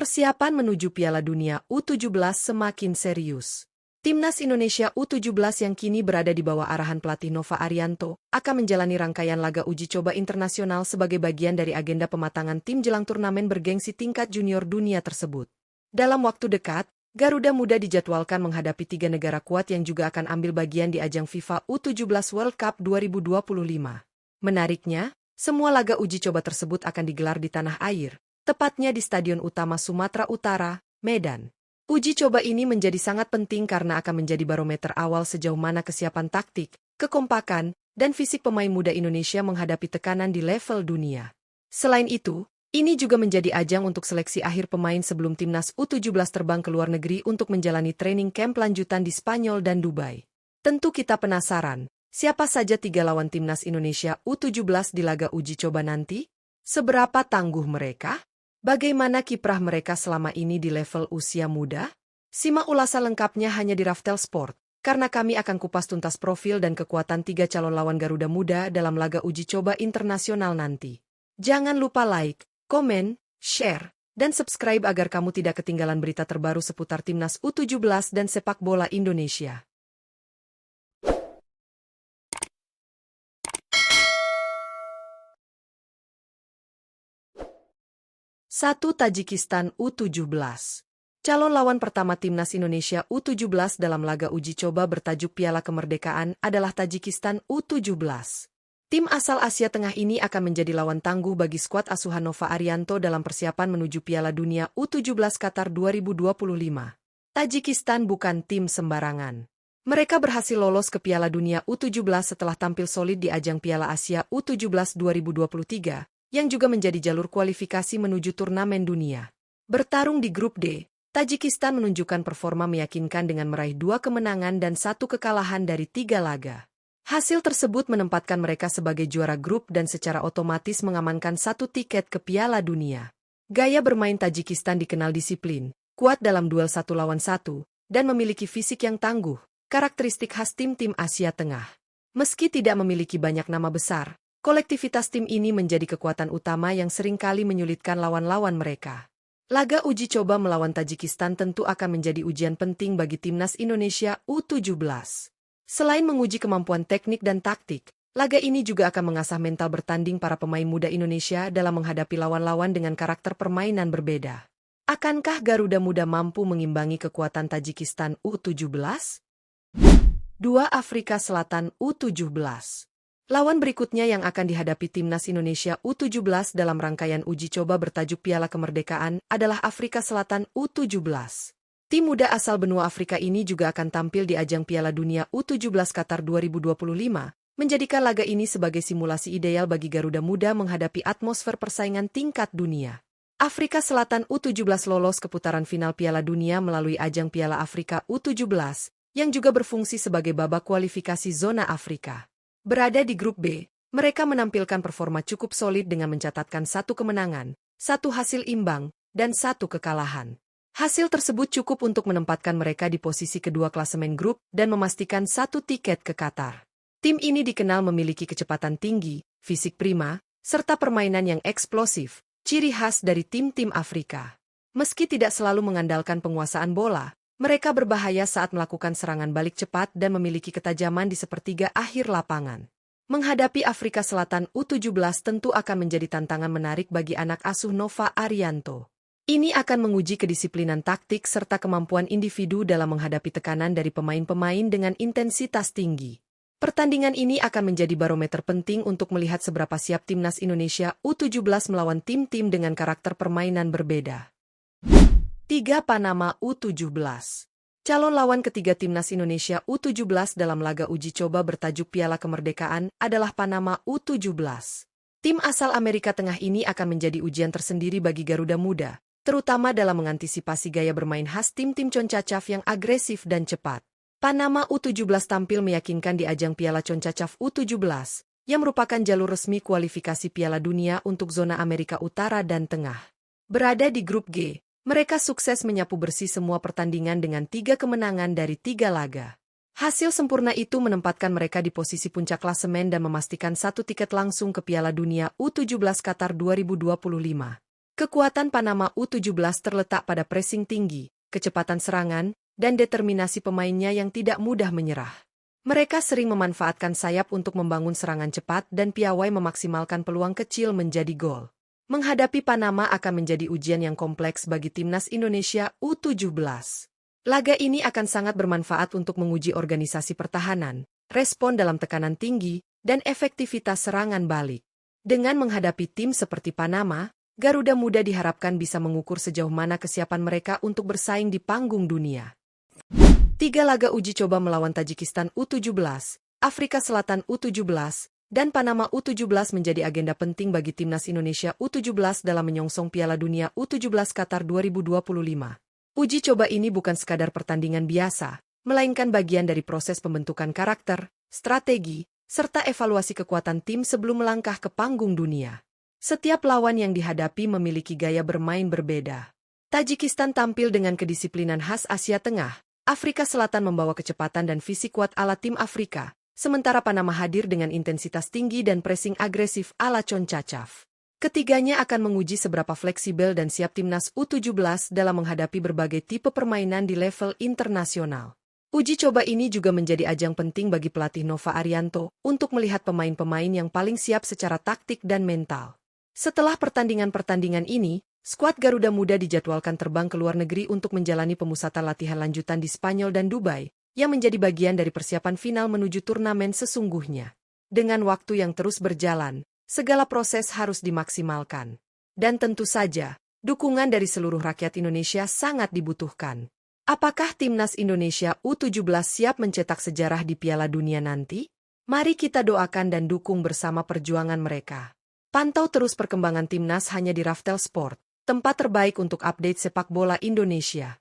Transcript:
Persiapan menuju Piala Dunia U17 semakin serius. Timnas Indonesia U17 yang kini berada di bawah arahan pelatih Nova Arianto akan menjalani rangkaian laga uji coba internasional sebagai bagian dari agenda pematangan tim jelang turnamen bergengsi tingkat junior dunia tersebut. Dalam waktu dekat, Garuda Muda dijadwalkan menghadapi 3 negara kuat yang juga akan ambil bagian di ajang FIFA U17 World Cup 2025. Menariknya, semua laga uji coba tersebut akan digelar di tanah air, tepatnya di Stadion Utama Sumatera Utara, Medan. Uji coba ini menjadi sangat penting karena akan menjadi barometer awal sejauh mana kesiapan taktik, kekompakan, dan fisik pemain muda Indonesia menghadapi tekanan di level dunia. Selain itu, ini juga menjadi ajang untuk seleksi akhir pemain sebelum timnas U17 terbang ke luar negeri untuk menjalani training camp lanjutan di Spanyol dan Dubai. Tentu kita penasaran, siapa saja 3 lawan timnas Indonesia U17 di laga uji coba nanti? Seberapa tangguh mereka? Bagaimana kiprah mereka selama ini di level usia muda? Simak ulasan lengkapnya hanya di Raftel Sport, karena kami akan kupas tuntas profil dan kekuatan 3 calon lawan Garuda Muda dalam laga uji coba internasional nanti. Jangan lupa like, komen, share, dan subscribe agar kamu tidak ketinggalan berita terbaru seputar timnas U17 dan sepak bola Indonesia. 1. Tajikistan U17. Calon lawan pertama timnas Indonesia U17 dalam laga uji coba bertajuk Piala Kemerdekaan adalah Tajikistan U17. Tim asal Asia Tengah ini akan menjadi lawan tangguh bagi skuad asuhan Nova Arianto dalam persiapan menuju Piala Dunia U17 Qatar 2025. Tajikistan bukan tim sembarangan. Mereka berhasil lolos ke Piala Dunia U17 setelah tampil solid di ajang Piala Asia U17 2023, yang juga menjadi jalur kualifikasi menuju turnamen dunia. Bertarung di grup D, Tajikistan menunjukkan performa meyakinkan dengan meraih 2 kemenangan dan 1 kekalahan dari 3 laga. Hasil tersebut menempatkan mereka sebagai juara grup dan secara otomatis mengamankan 1 tiket ke Piala Dunia. Gaya bermain Tajikistan dikenal disiplin, kuat dalam duel 1 lawan 1, dan memiliki fisik yang tangguh, karakteristik khas tim-tim Asia Tengah. Meski tidak memiliki banyak nama besar, kolektivitas tim ini menjadi kekuatan utama yang seringkali menyulitkan lawan-lawan mereka. Laga uji coba melawan Tajikistan tentu akan menjadi ujian penting bagi timnas Indonesia U17. Selain menguji kemampuan teknik dan taktik, laga ini juga akan mengasah mental bertanding para pemain muda Indonesia dalam menghadapi lawan-lawan dengan karakter permainan berbeda. Akankah Garuda Muda mampu mengimbangi kekuatan Tajikistan U17? 2. Afrika Selatan U17. Lawan berikutnya yang akan dihadapi timnas Indonesia U17 dalam rangkaian uji coba bertajuk Piala Kemerdekaan adalah Afrika Selatan U17. Tim muda asal benua Afrika ini juga akan tampil di ajang Piala Dunia U17 Qatar 2025, menjadikan laga ini sebagai simulasi ideal bagi Garuda Muda menghadapi atmosfer persaingan tingkat dunia. Afrika Selatan U17 lolos ke putaran final Piala Dunia melalui ajang Piala Afrika U17, yang juga berfungsi sebagai babak kualifikasi zona Afrika. Berada di grup B, mereka menampilkan performa cukup solid dengan mencatatkan 1 kemenangan, 1 hasil imbang, dan 1 kekalahan. Hasil tersebut cukup untuk menempatkan mereka di posisi kedua klasemen grup dan memastikan 1 tiket ke Qatar. Tim ini dikenal memiliki kecepatan tinggi, fisik prima, serta permainan yang eksplosif, ciri khas dari tim-tim Afrika. Meski tidak selalu mengandalkan penguasaan bola, mereka berbahaya saat melakukan serangan balik cepat dan memiliki ketajaman di sepertiga akhir lapangan. Menghadapi Afrika Selatan U17 tentu akan menjadi tantangan menarik bagi anak asuh Nova Arianto. Ini akan menguji kedisiplinan taktik serta kemampuan individu dalam menghadapi tekanan dari pemain-pemain dengan intensitas tinggi. Pertandingan ini akan menjadi barometer penting untuk melihat seberapa siap timnas Indonesia U17 melawan tim-tim dengan karakter permainan berbeda. 3. Panama U17. Calon lawan ketiga timnas Indonesia U17 dalam laga uji coba bertajuk Piala Kemerdekaan adalah Panama U17. Tim asal Amerika Tengah ini akan menjadi ujian tersendiri bagi Garuda Muda, terutama dalam mengantisipasi gaya bermain khas tim-tim CONCACAF yang agresif dan cepat. Panama U17 tampil meyakinkan di ajang Piala CONCACAF U17, yang merupakan jalur resmi kualifikasi Piala Dunia untuk zona Amerika Utara dan Tengah. Berada di grup G, mereka sukses menyapu bersih semua pertandingan dengan 3 kemenangan dari 3 laga. Hasil sempurna itu menempatkan mereka di posisi puncak klasemen dan memastikan 1 tiket langsung ke Piala Dunia U17 Qatar 2025. Kekuatan Panama U17 terletak pada pressing tinggi, kecepatan serangan, dan determinasi pemainnya yang tidak mudah menyerah. Mereka sering memanfaatkan sayap untuk membangun serangan cepat dan piawai memaksimalkan peluang kecil menjadi gol. Menghadapi Panama akan menjadi ujian yang kompleks bagi timnas Indonesia U17. Laga ini akan sangat bermanfaat untuk menguji organisasi pertahanan, respon dalam tekanan tinggi, dan efektivitas serangan balik. Dengan menghadapi tim seperti Panama, Garuda Muda diharapkan bisa mengukur sejauh mana kesiapan mereka untuk bersaing di panggung dunia. 3 laga uji coba melawan Tajikistan U17, Afrika Selatan U17, dan Panama U17 menjadi agenda penting bagi timnas Indonesia U17 dalam menyongsong Piala Dunia U17 Qatar 2025. Uji coba ini bukan sekadar pertandingan biasa, melainkan bagian dari proses pembentukan karakter, strategi, serta evaluasi kekuatan tim sebelum melangkah ke panggung dunia. Setiap lawan yang dihadapi memiliki gaya bermain berbeda. Tajikistan tampil dengan kedisiplinan khas Asia Tengah, Afrika Selatan membawa kecepatan dan fisik kuat ala tim Afrika, sementara Panama hadir dengan intensitas tinggi dan pressing agresif ala Concacaf. Ketiganya akan menguji seberapa fleksibel dan siap timnas U17 dalam menghadapi berbagai tipe permainan di level internasional. Uji coba ini juga menjadi ajang penting bagi pelatih Nova Arianto untuk melihat pemain-pemain yang paling siap secara taktik dan mental. Setelah pertandingan-pertandingan ini, skuad Garuda Muda dijadwalkan terbang ke luar negeri untuk menjalani pemusatan latihan lanjutan di Spanyol dan Dubai, yang menjadi bagian dari persiapan final menuju turnamen sesungguhnya. Dengan waktu yang terus berjalan, segala proses harus dimaksimalkan. Dan tentu saja, dukungan dari seluruh rakyat Indonesia sangat dibutuhkan. Apakah timnas Indonesia U17 siap mencetak sejarah di Piala Dunia nanti? Mari kita doakan dan dukung bersama perjuangan mereka. Pantau terus perkembangan timnas hanya di Raftel Sport, tempat terbaik untuk update sepak bola Indonesia.